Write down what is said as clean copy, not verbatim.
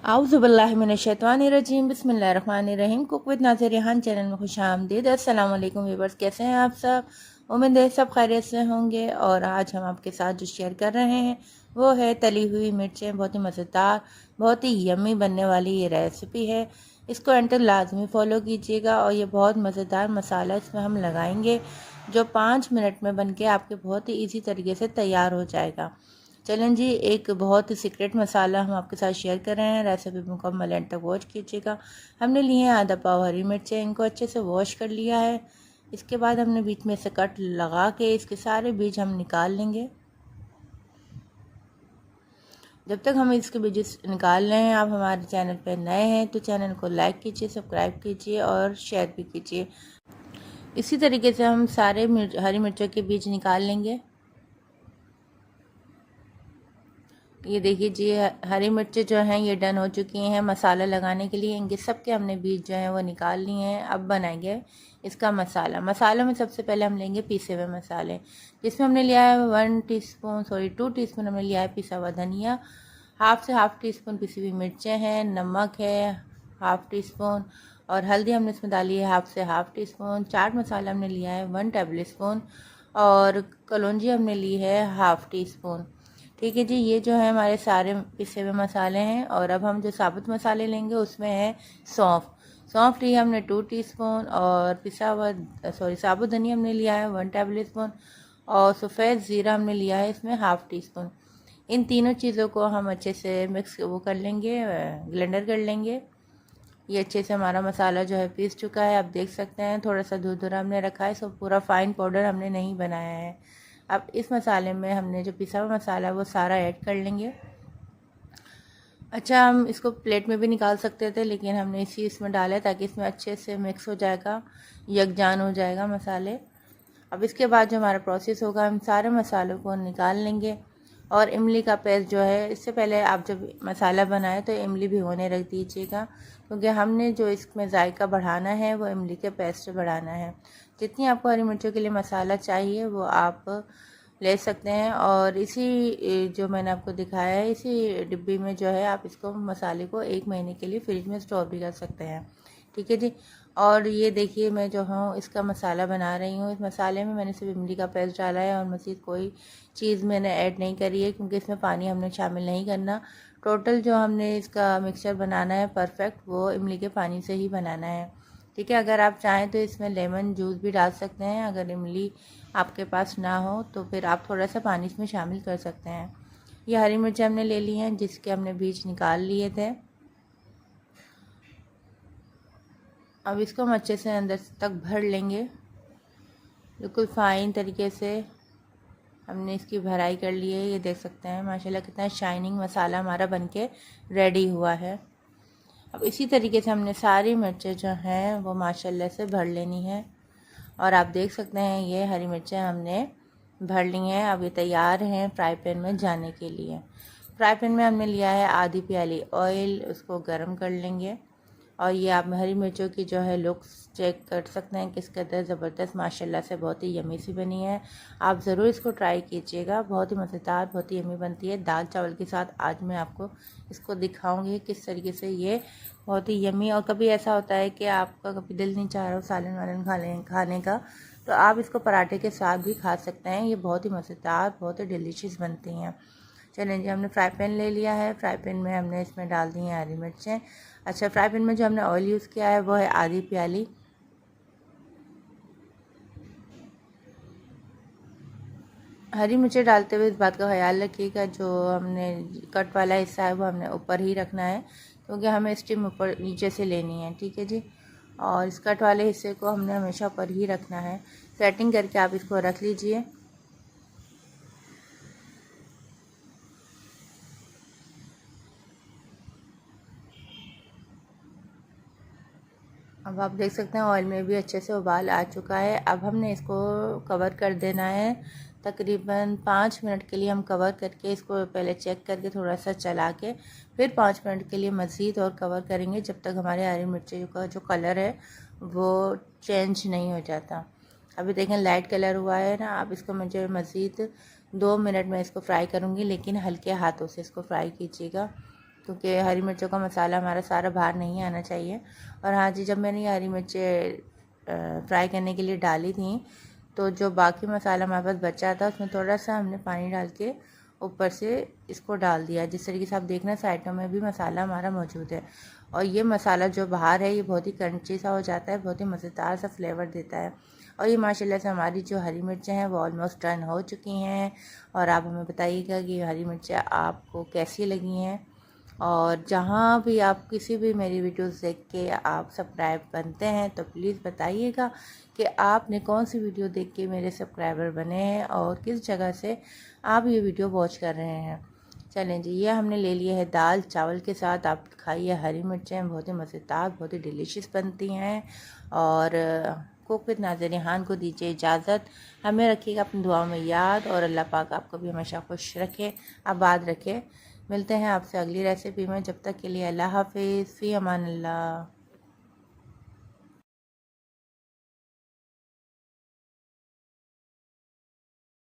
आऊज़ुबिल्लाहिमिनश्शैतानिर्रजीम बिस्मिल्लाहिर्रहमानिर्रहीम। Cook with Nazir Rehan channel में खुशामदीद। अस्सलाम वालेकुम व्यूअर्स, कैसे हैं आप सब? उम्मीद है सब खैरियत से होंगे। और आज हम आपके साथ जो शेयर कर रहे हैं वो है तली हुई मिर्चें। बहुत ही मज़ेदार, बहुत ही यम्मी बनने वाली ये रेसिपी है। इसको एंड तक लाजमी फ़ॉलो कीजिएगा। और ये बहुत मज़ेदार मसाला इसमें हम लगाएंगे जो 5 मिनट में बन के आपके बहुत ही ईजी तरीके से तैयार हो जाएगा। चलें जी, एक बहुत ही सीक्रेट मसाला हम आपके साथ शेयर कर रहे हैं। रेसिपी मुकम्मल एंड तक वॉच कीजिएगा। हमने लिए हैं आधा पाव हरी मिर्चें, इनको अच्छे से वॉश कर लिया है। इसके बाद हमने बीच में से कट लगा के इसके सारे बीज हम निकाल लेंगे। जब तक हम इसके बीज निकाल रहे हैं, आप हमारे चैनल पर नए हैं तो चैनल को लाइक कीजिए, सब्सक्राइब कीजिए और शेयर भी कीजिए। इसी तरीके से हम सारे हरी मिर्चों के बीज निकाल लेंगे। ये देखिए जी, हरी मिर्चें जो हैं ये डन हो चुकी हैं मसाला लगाने के लिए। इनके सब के हमने बीज जो हैं वो निकाल लिए हैं। अब बनाएंगे इसका मसाला। मसालों में सबसे पहले हम लेंगे पीसे हुए मसाले, जिसमें हमने लिया है 2 टीस्पून हमने लिया है पिसा हुआ धनिया, हाफ से हाफ टी स्पून पिसी हुई मिर्चें हैं, नमक है हाफ टी स्पून, और हल्दी हमने इसमें डाली है हाफ से half tea spoon. Chaat masala हमने लिया है 1 टेबल स्पून, और कलौंजी हमने ली है हाफ टी स्पून। ठीक है जी, ये जो है हमारे सारे पिसे हुए मसाले हैं। और अब हम जो साबुत मसाले लेंगे उसमें है सौंफ। सौंफ ली हमने 2 टीस्पून, और साबुत धनिया हमने लिया है 1 टेबल स्पून, और सफ़ेद ज़ीरा हमने लिया है इसमें हाफ टी स्पून। इन तीनों चीज़ों को हम अच्छे से मिक्स कर लेंगे, ब्लेंडर कर लेंगे। ये अच्छे से हमारा मसाला जो है पीस चुका है, आप देख सकते हैं। थोड़ा सा धुरधुरा हमने रखा है, इसको पूरा फाइन पाउडर हमने नहीं बनाया है। अब इस मसाले में हमने जो पिसा हुआ मसाला है वो सारा ऐड कर लेंगे। अच्छा, हम इसको प्लेट में भी निकाल सकते थे, लेकिन हमने इसमें डाला है ताकि इसमें अच्छे से मिक्स हो जाएगा, यकजान हो जाएगा मसाले। अब इसके बाद जो हमारा प्रोसेस होगा, हम सारे मसालों को निकाल लेंगे। और इमली का पेस्ट जो है, इससे पहले आप जब मसाला बनाएं तो इमली भिगोने रख दीजिएगा, क्योंकि हमने जो इसमें जायका बढ़ाना है वो इमली के पेस्ट से बढ़ाना है। जितनी आपको हरी मिर्चों के लिए मसाला चाहिए वो आप ले सकते हैं। और इसी जो मैंने आपको दिखाया है इसी डिब्बी में जो है आप इसको मसाले को 1 महीने के लिए फ्रिज में स्टोर भी कर सकते हैं। ठीक है जी। और ये देखिए, मैं जो हूँ इसका मसाला बना रही हूँ। इस मसाले में मैंने सिर्फ इमली का पेस्ट डाला है और मज़ीद कोई चीज़ मैंने ऐड नहीं करी है, क्योंकि इसमें पानी हमने शामिल नहीं करना। टोटल जो हमने इसका मिक्सचर बनाना है परफेक्ट, वो इमली के पानी से ही बनाना है। ठीक है, अगर आप चाहें तो इसमें लेमन जूस भी डाल सकते हैं। अगर इमली आपके पास ना हो तो फिर आप थोड़ा सा पानी इसमें शामिल कर सकते हैं। ये हरी मिर्च हमने ले ली हैं जिसके हमने बीज निकाल लिए थे। अब इसको हम अच्छे से अंदर तक भर लेंगे, बिल्कुल फ़ाइन तरीके से हमने इसकी भराई कर ली है। ये देख सकते हैं माशाल्लाह कितना शाइनिंग मसाला हमारा बनके रेडी हुआ है। अब इसी तरीके से हमने सारी मिर्चें जो हैं वो माशाल्लाह से भर लेनी है। और आप देख सकते हैं ये हरी मिर्चें हमने भर ली हैं। अब ये तैयार हैं फ्राई पैन में जाने के लिए। फ्राई पैन में हमने लिया है आधी प्याली ऑयल, उसको गर्म कर लेंगे। और ये आप हरी मिर्चों की जो है लुक्स चेक कर सकते हैं किस कदर ज़बरदस्त माशाल्लाह से बहुत ही यमी सी बनी है। आप ज़रूर इसको ट्राई कीजिएगा, बहुत ही मज़ेदार, बहुत ही यमी बनती है। दाल चावल के साथ आज मैं आपको इसको दिखाऊंगी किस तरीके से ये बहुत ही यमी। और कभी ऐसा होता है कि आपका कभी दिल नहीं चाह रहा सालन वालन खाने का, तो आप इसको पराठे के साथ भी खा सकते हैं। ये बहुत ही मज़ेदार, बहुत ही डिलीशियस बनती हैं। चलें जी, हमने फ्राई पैन ले लिया है। फ्राई पैन में हमने इसमें डाल दी हैं हरी मिर्चें। अच्छा, फ्राई पैन में जो हमने ऑयल यूज़ किया है वो है आधी प्याली। हरी मिर्चें डालते हुए इस बात का ख्याल रखिएगा, जो हमने कट वाला हिस्सा है वो हमने ऊपर ही रखना है, क्योंकि हमें स्टीम ऊपर नीचे से लेनी है। ठीक है जी। और इस कट वाले हिस्से को हमने हमेशा ऊपर ही रखना है। सेटिंग करके आप इसको रख लीजिए। अब आप देख सकते हैं ऑयल में भी अच्छे से उबाल आ चुका है। अब हमने इसको कवर कर देना है। तकरीबन 5 मिनट के लिए हम कवर करके इसको पहले चेक करके थोड़ा सा चला के फिर 5 मिनट के लिए मज़ीद और कवर करेंगे, जब तक हमारे हरी मिर्ची का जो कलर है वो चेंज नहीं हो जाता। अभी देखें लाइट कलर हुआ है ना। अब इसको मुझे मज़ीद 2 मिनट में इसको फ्राई करूँगी, लेकिन हल्के हाथों से इसको फ्राई कीजिएगा। क्योंकि हरी मिर्चों का मसाला हमारा सारा बाहर नहीं आना चाहिए। और हाँ जी, जब मैंने ये हरी मिर्चें फ्राई करने के लिए डाली थी तो जो बाकी मसाला हमारे पास बचा था उसमें थोड़ा सा हमने पानी डाल के ऊपर से इसको डाल दिया। जिस तरीके से आप देखना साइडों में भी मसाला हमारा मौजूद है। और ये मसाला जो बाहर है ये बहुत ही क्रंची सा हो जाता है, बहुत ही मज़ेदार सा फ्लेवर देता है। और ये माशाल्लाह से हमारी जो हरी मिर्चें हैं वो ऑलमोस्ट डन हो चुकी हैं। और आप हमें बताइएगा कि हरी मिर्चें आपको कैसी लगी हैं। और जहाँ भी आप किसी भी मेरी वीडियोस देख के आप सब्सक्राइब बनते हैं तो प्लीज़ बताइएगा कि आपने कौन सी वीडियो देख के मेरे सब्सक्राइबर बने हैं और किस जगह से आप ये वीडियो वॉच कर रहे हैं। चलें जी, ये हमने ले लिया है दाल चावल के साथ। आप खाइए, हरी मिर्चें बहुत ही मज़ेदार, बहुत ही डिलीशियस बनती हैं। और कुक विद नाज़िर रिहान को दीजिए इजाज़त। हमें रखिएगा अपनी दुआओं में याद और अल्लाह पाक आपको भी हमेशा खुश रखे, आबाद रखे। मिलते हैं आपसे अगली रेसिपी में, जब तक के लिए अल्लाह हाफिज़, फ़ी अमान अल्लाह।